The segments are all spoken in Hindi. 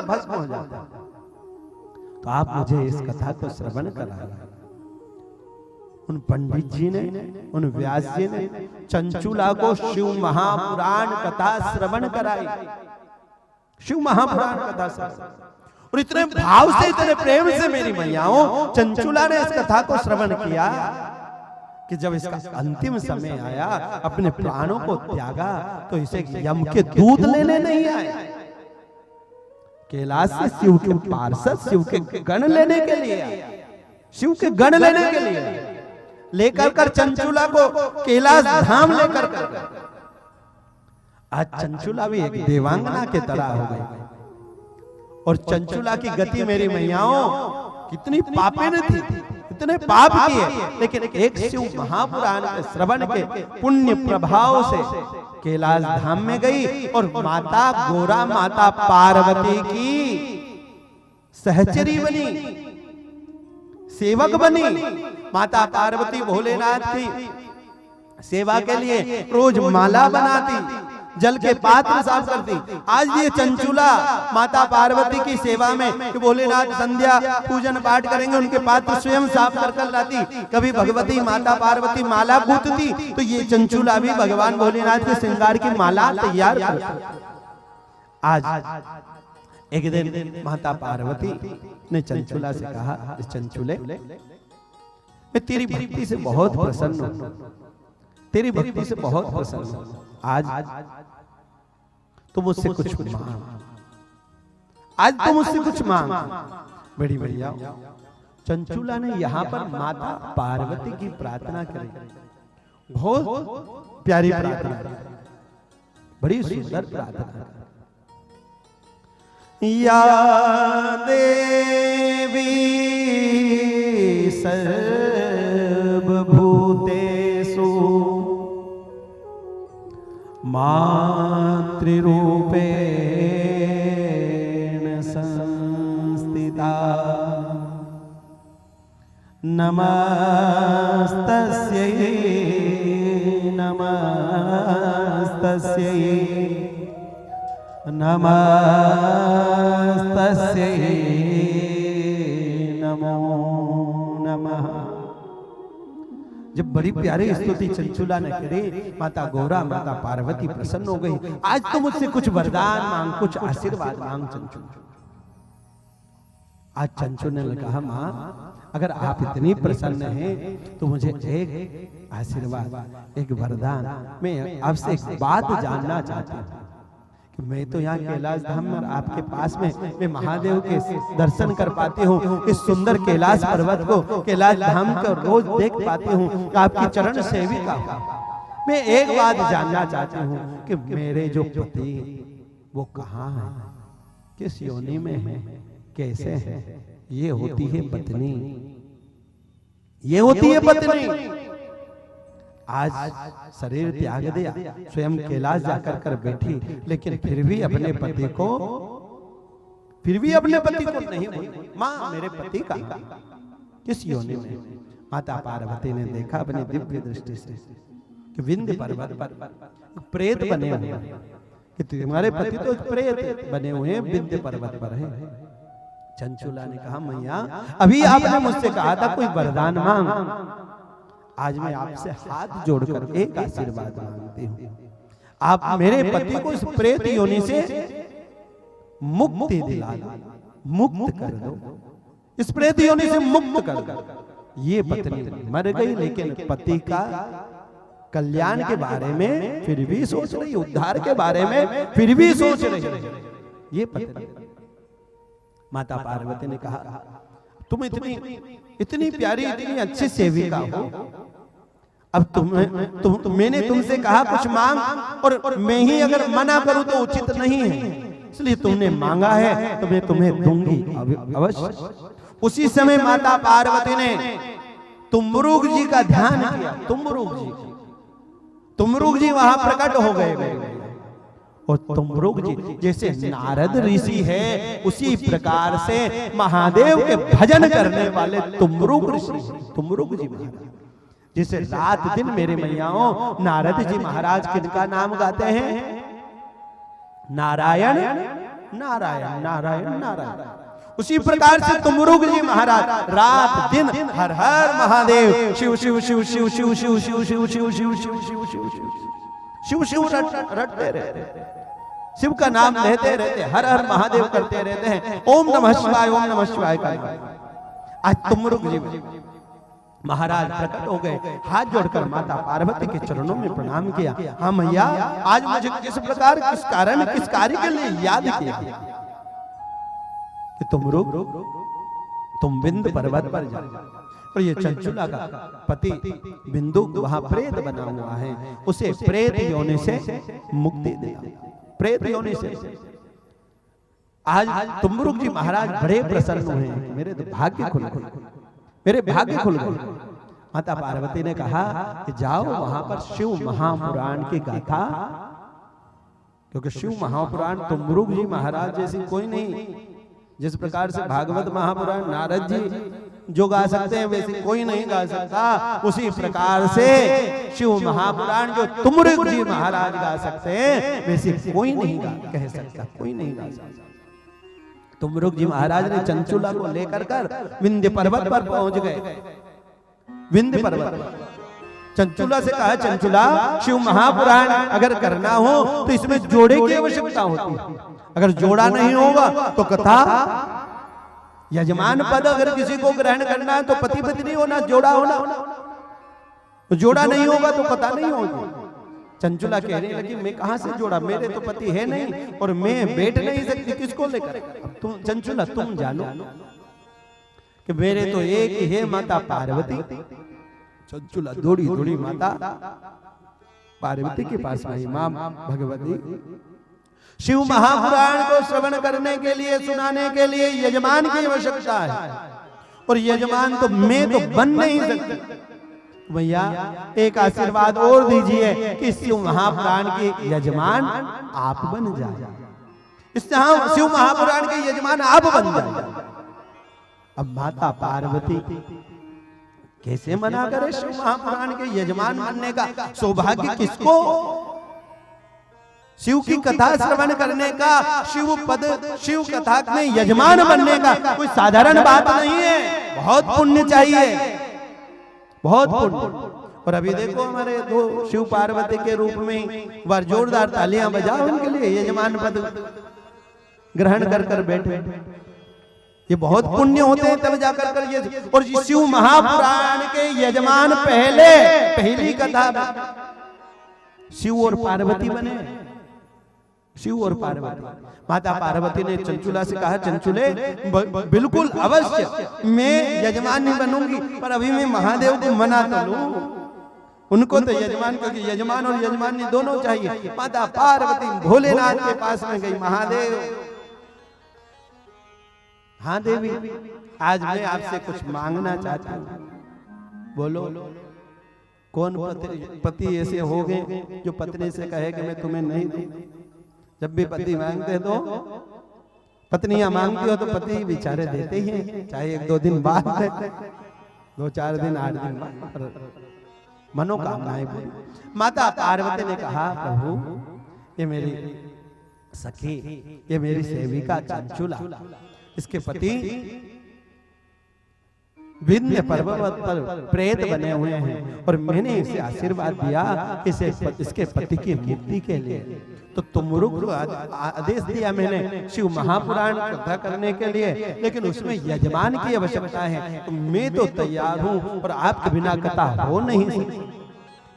भस्म हो जाता। तो आप मुझे इस कथा को श्रवण कराएं। उन पंडित जी ने, उन व्यास जी ने चंचुला को शिव महापुराण कथा श्रवण कराई। शिव महापुराण कथा श्रवण, और इतने भाव से, इतने प्रेम से मेरी मैयाओं चंचुला ने इस कथा को श्रवण किया कि जब इसका अंतिम समय आया, अपने प्राणों को त्यागा, तो इसे यम के दूत लेने नहीं आए, कैलाश से शिव के पार्षद, शिव के गण लेने के लिए, शिव के गण लेने के लिए लेकर कर चंचुला को कैलाश धाम लेकर कर। आज चंचुला भी एक देवांगना के तरह हो गई। और चंचुला की गति मेरी मैयाओं कितनी पापिन थी, इतने पाप किए, लेकिन एक शिव महापुराण के श्रवण के पुण्य प्रभाव से कैलाश धाम में गई और माता गोरा, माता पार्वती की सहचरी बनी, सेवक बनी। माता पार्वती भोलेनाथ की सेवा के लिए रोज माला बनाती, जल के पात्र साफ करती। आज ये चंचुला माता पार्वती की सेवा में कि भोलेनाथ संध्या पूजन पाठ करेंगे, उनके पात्र स्वयं साफ कर लाती। कभी भगवती माता पार्वती माला गूंथती, तो ये चंचुला भी भगवान भोलेनाथ के श्रृंगार की माला तैयार करती। आज एक दिन माता पार्वती ने चंचुला से कहा, चंचुले मैं तेरी भक्ति से बहुत प्रसन्न हूं, तेरी भक्ति से बहुत प्रसन्न हूं। आज तो मुझसे कुछ मांग, आज तो मुझसे कुछ मांग। बड़ी बढ़िया। चंचुला ने यहाँ पर माता पार्वती की प्रार्थना करी, बहुत प्यारी प्रार्थना, बड़ी सुंदर प्रार्थना। या देवी सर्वभूतेषु मातृरूपेण संस्थिता, नमस्तस्यै नमस्तस्यै नमस्तस्यै नमो नमः। जब बड़ी प्यारी स्तुति चंचुला ने करी, माता गौरा, माता पार्वती प्रसन्न हो गई। आज तो मुझसे कुछ वरदान मांग, कुछ आशीर्वाद मांग चंचू। आज चंचू ने कहा, मां अगर आप इतनी प्रसन्न हैं तो मुझे एक आशीर्वाद, एक वरदान, मैं आपसे एक बात जानना चाहती हूँ कि मैं तो यहाँ कैलाश धाम में आपके पास में मैं महादेव के दर्शन कर पाती हूँ, इस सुंदर कैलाश पर्वत को, कैलाश धाम को रोज देख पाती हूँ, आपकी चरण सेविका हूँ। मैं एक बात जानना चाहती हूँ कि मेरे जो पति वो कहाँ है, किस योनि में है, कैसे है। ये होती है पत्नी, ये होती है पत्नी। आज शरीर त्याग दिया, स्वयं कैलाश जाकर कर बैठी, लेकिन फिर भी अपने पति को नहीं बोली। माँ मेरे पति का किस योनि में। माता पार्वती ने देखा अपनी दिव्य दृष्टि से कि विंध्य पर्वत पर प्रेत बने हुए हैं, कि तुम्हारे पति तो प्रेत बने हुए हैं, विंध्य पर्वत पर है। चंचुला ने कहा, मैया अभी आपने मुझसे कहा था कोई वरदान मांग, आज मैं आपसे हाथ जोड़कर एक आशीर्वाद मांगती हूँ, आप मेरे पति को इस प्रेत योनि से मुक्ति दिला दो, मुक्त कर दो, इस प्रेत योनि से मुक्त कर दो। ये पत्नी मर गई, लेकिन पति का कल्याण के बारे में फिर भी सोच रही, उद्धार के बारे में फिर भी सोच रही ये पत्नी। माता पार्वती ने कहा, तुम इतनी प्यारी, इतनी अच्छी सेविका हो, अब मैंने तुमसे कहा कुछ मांग, और मैं ही अगर मना करूं तो उचित नहीं है, इसलिए तुमने मांगा है तो मैं तुम्हें दूंगी अवश्य। उसी समय माता पार्वती ने तुमरुग जी का ध्यान किया। तुमरुग जी वहां प्रकट हो गए, और तुमरुग जी जैसे नारद ऋषि है, उसी प्रकार से महादेव के भजन करने वाले तुमरुग ऋषि, तुमरुग जी महाराज, जिसे रात दिन मेरे मैयाओं नारद जी महाराज किनका नाम गाते हैं? नारायण नारायण नारायण नारायण। उसी प्रकार से तुमरुग जी महाराज रात दिन हर हर महादेव शिव शिव शिव शिव शिव शिव शिव शिव शिव शिव शिव शिव शिव शिव शिव रटते रहते, शिव का नाम लेते रहते, हर हर महादेव करते रहते हैं। ओम नमः शिवाय ओम नमः शिवाय का आज तुमरुग जी महाराज प्रकट हो गए, हाथ जोड़कर माता पार्वती के चरणों में प्रणाम किया। हाँ मैया, आज मुझे किस प्रकार, किस कारण, किस कार्य के लिए याद किया कि तुम बिंद पर्वत पर जाओ, और ये चंचुला का पति बिंदु वहां प्रेत बना हुआ है, उसे प्रेत योनि से मुक्ति देना, प्रेत योनि से। आज तुमरुग जी महाराज बड़े प्रसन्न हुए, मेरे तो भाग्य खुल गए, मेरे भाग्य खुल गए। माता पार्वती ने कहा कि जाओ वहां पर शिव महापुराण की गाथा, क्योंकि शिव महापुराण तुमरुग जी महाराज जैसी कोई नहीं। जिस प्रकार से भागवत महापुराण नारद जी जो गा सकते हैं वैसे कोई नहीं गा सकता, उसी प्रकार से शिव महापुराण जो तुमरुग जी महाराज गा सकते हैं वैसे कोई नहीं कह सकता, कोई नहीं गा सकता। तुमरुग जी महाराज ने चंचुला को लेकर कर विंध्य पर्वत पर पहुंच गए। विंध्य पर्वत चंचुला से कहा, चंचुला शिव महापुराण अगर करना हो तो इसमें जोड़े की आवश्यकता होती है, अगर जोड़ा नहीं होगा तो कथा, यजमान पद अगर किसी को ग्रहण करना है तो पति पत्नी होना, जोड़ा होना, तो जोड़ा नहीं होगा तो कथा नहीं होगी। चंचुला कहने लगी, मैं कहां से जोड़ा, मेरे तो पति है नहीं और मैं बैठ नहीं सकती, किसको लेकर। तुम चंचुला तुम जानो कि मेरे तो एक ही है माता पार्वती। चंचुला दौड़ी दौड़ी माता पार्वती के पास आई, मां भगवती शिव महापुराण को श्रवण करने के लिए, सुनाने के लिए यजमान की आवश्यकता है, और यजमान तो मैं तो बन नहीं सकती। भैया एक आशीर्वाद और दीजिए कि शिव महापुराण के यजमान आप बन जाए, इससे शिव महापुराण के यजमान आप बन जाए। अब माता पार्वती कैसे मना करे, शिव महापुराण के यजमान बनने का सौभाग्य किसको, शिव की कथा श्रवण करने का, शिव पद शिव कथा में यजमान बनने का कोई साधारण बात नहीं है, बहुत पुण्य चाहिए, बहुत पुण्य। और अभी देखो हमारे दो शिव पार्वती के रूप में बार जोरदार तालियां बजाओ उनके लिए, यजमान पद ग्रहण कर कर बैठे, ये बहुत पुण्य होते हैं तब जाकर कर ये। और शिव महापुराण के यजमान पहली कथा शिव और पार्वती बने, शिव और पार्वती। माता पार्वती ने चंचुला से कहा, चंचुले बिल्कुल अवश्य मैं यजमान नहीं बनूंगी, पर अभी मैं महादेव को मना तो लूं, उनको तो यजमान, क्योंकि यजमान और यजमानी दोनों चाहिए। माता पार्वती भोलेनाथ के पास में गई, महादेव, हाँ देवी आज मैं आपसे कुछ मांगना चाहती हूँ, बोलो कौन पति ऐसे हो गए जो पत्नी से कहे कि मैं तुम्हें नहीं दूं। जब भी पति मांगते तो पत्नियां मांगती हो तो पति बेचारे देते ही हैं, चाहे 1-2 दिन बाद, 2-4 दिन 8 दिन बाद मनोकामनाएं पूरी। माता पार्वती ने कहा, प्रभु ये मेरी सखी, ये मेरी सेविका चंचुला, इसके पति विंध्य पर्वत पर प्रेत बने हुए हैं, और मैंने इसे आशीर्वाद दिया इसे इसके पति की मुक्ति के लिए, तो तुमरुग आदेश दिया मैंने शिव महापुराण कथा करने के लिए, लेकिन उसमें यजमान की आवश्यकता है, तो मैं तो तैयार हूं, और आपके बिना कथा हो नहीं सकती।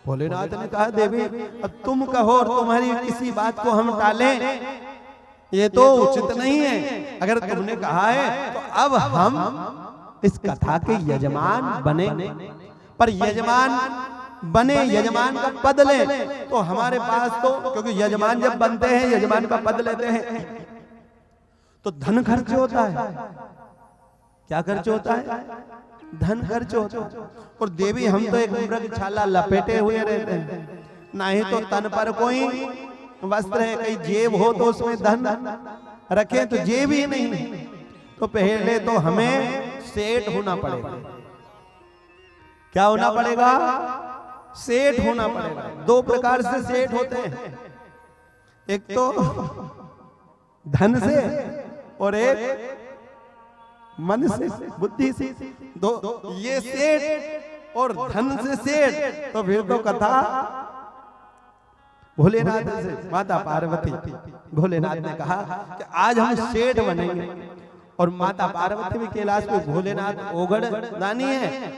भोलेनाथ ने कहा, देवी अब तुम कहो और तुम्हारी किसी बात को हम टालें, ये तो उचित नहीं है। अगर तुमने कहा है तो अब हम इस कथा के यजमान बने, पर यजमान बने, यजमान का पद ले, तो हमारे पास तो, क्योंकि यजमान जब बनते हैं यजमान का पद लेते हैं तो धन खर्च होता है। क्या खर्च होता है? धन खर्च होता है। और देवी हम तो एक मृगछाला लपेटे हुए रहते हैं, ना ही तो तन पर कोई वस्त्र है, कहीं जेब हो तो उसमें धन रखे, तो जेब ही नहीं, तो पहले तो हमें सेठ होना पड़ेगा। क्या होना पड़ेगा? सेठ होना पड़ेगा। 2 प्रकार से सेठ होते हैं, एक तो धन से और एक मन से, बुद्धि से। दो ये सेठ और धन से सेठ, तो फिर तो कथा भोलेनाथ से। माता पार्वती, भोलेनाथ ने कहा कि आज हम सेठ बनेंगे। और माता पार्वती भी कैलाश में, भोलेनाथ ओगड़ दानी है,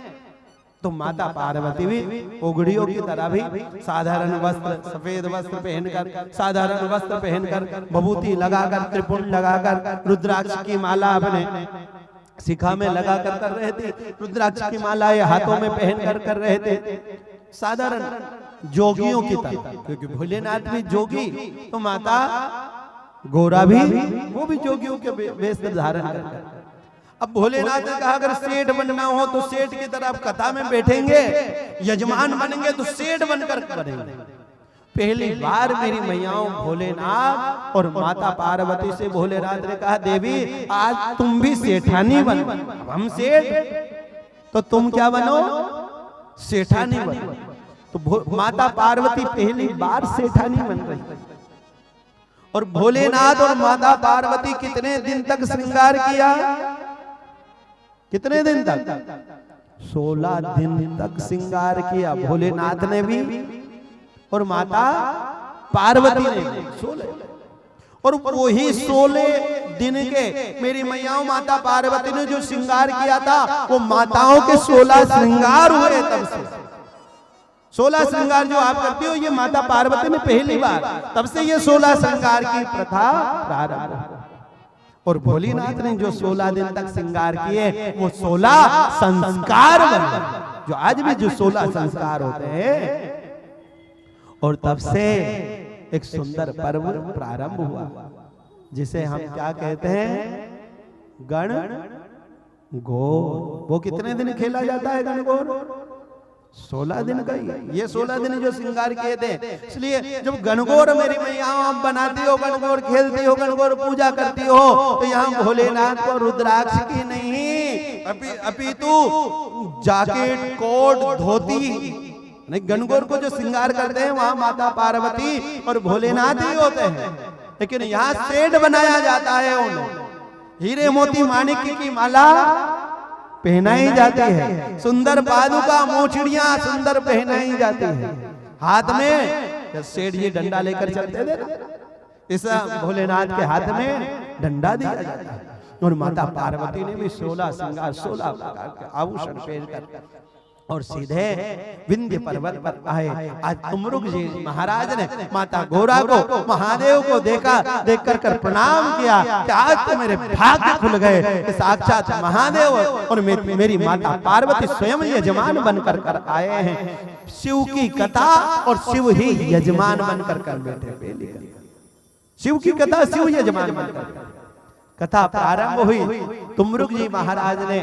तो माता पार्वती भी ओगड़ियों की तरह भी साधारण वस्त्र, सफेद वस्त्र पहनकर, साधारण वस्त्र पहनकर, विभूति लगाकर, त्रिपुंड लगाकर, रुद्राक्ष की माला अपने शिखा में लगाकर कर रहे थे, रुद्राक्ष की माला ये हाथों में पहनकर कर रहे थे, साधारण जोगियों की तरह। क्योंकि भोलेनाथ भी जोगी, तो माता गोरा भी, वो भी जोगियों के वेश धारण कर। अब भोलेनाथ ने कहा अगर सेठ बनना हो तो सेठ की तरह कथा में बैठेंगे, यजमान बनेंगे तो सेठ बनकर बनेंगे। पहली बार मेरी मैयाओं भोलेनाथ और माता पार्वती से भोलेनाथ ने कहा देवी आज तुम भी सेठानी बनो। हम सेठ तो तुम क्या बनो, सेठानी बनो। तो माता पार्वती पहली बार सेठानी बन रही। और भोलेनाथ और माता पार्वती कितने दिन तक श्रृंगार किया, कितने दिन तक? 16 दिन तक श्रृंगार किया भोलेनाथ ने भी और माता पार्वती ने भी। 16 और वही 16 दिन के मेरी मैयाओं माता पार्वती ने जो श्रृंगार किया था वो माताओं के 16 श्रृंगार हुए। तब से 16 श्रृंगार जो आप करती हो ये माता पार्वती ने पहली बार, तब से ये 16 श्रृंगार की प्रथा प्रारंभ। और भोलेनाथ ने जो 16 दिन तक श्रृंगार किए वो 16 संस्कार बने, जो आज भी जो 16 संस्कार होते हैं। और तब से एक सुंदर पर्व प्रारंभ हुआ जिसे हम क्या कहते हैं, गण गौर। वो कितने दिन खेला जाता है गण गौर? 16 दिन का ही। ये 16 दिन जो श्रृंगार किए थे, इसलिए जब गणगौर मेरी मैया आप बनाती हो, गणगौर खेलती हो, गणगौर पूजा करती हो, तो यहाँ भोलेनाथ को रुद्राक्ष की नहीं अपितु जैकेट, कोट, धोती, गणगौर को जो श्रृंगार करते हैं वहां माता पार्वती और भोलेनाथ ही होते हैं। लेकिन यहाँ सेठ बनाया जाता है उन्हें, हीरे मोती माणिक की माला पहनाई जाती है, सुंदर पादुका मोचड़ियां सुंदर पहनाई जाती है, हाथ में सेठ ये डंडा लेकर चलते थे, इस भोलेनाथ के हाथ में डंडा दिया जाता है। और माता पार्वती ने भी 16 श्रृंगार 16 प्रकार के आभूषण पहनकर और सीधे विंध्य पर्वत पर आए। आज तुमरुक जी महाराज ने माता गौरा को, महादेव को देखकर कर प्रणाम किया कि आज तो मेरे भाग्य खुल गए, साक्षात महादेव और मेरी माता पार्वती स्वयं यजमान बनकर कर आए हैं। शिव की कथा और शिव ही यजमान बनकर कर बैठे। शिव की कथा शिव यजमान बनकर कथा प्रारंभ हुई। तुमरुक जी महाराज ने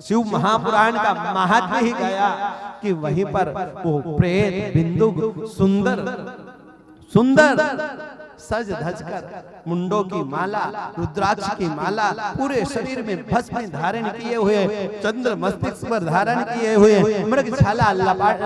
शिव महापुराण का महात्म्य ही गया कि वहीं पर वो प्रेत बिंदु सुंदर सुंदर सज धज कर मुंडों की माला, रुद्राक्ष की माला, पूरे शरीर में भस्म धारण किए हुए, चंद्र मस्तिष्क पर धारण किए हुए, मृग छाला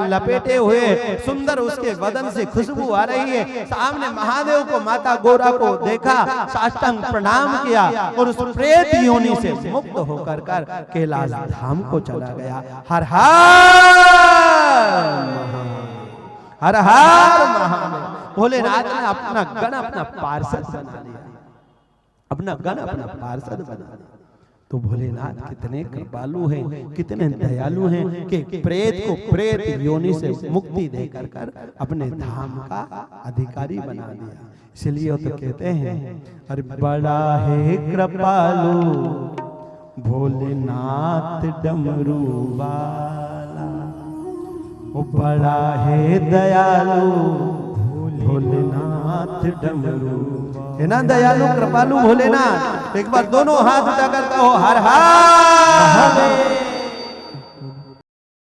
लपेटे हुए, सुंदर उसके बदन से खुशबू आ रही है। सामने महादेव को, माता गौरा को देखा, साष्टांग प्रणाम किया और उस प्रेत योनि से मुक्त होकर कर कैलाश धाम को चला गया। हर हर हर महादेव। भोलेनाथ ने अपना गण अपना पार्षद बना लिया, अपना गण अपना पार्षद बना लिया। तो भोलेनाथ कितने कृपालु हैं, कितने दयालु हैं कि प्रेत को प्रेत योनि से मुक्ति देकर कर अपने धाम का अधिकारी बना दिया। इसलिए वो तो कहते हैं अरे बड़ा है कृपालु भोलेनाथ डमरू वाला, वो बड़ा है दयालु भोलेनाथ डमरू, है ना दयालु कृपालु भोलेनाथ। एक बार दोनों हाथ उठाकर कहो हर हर महादेव।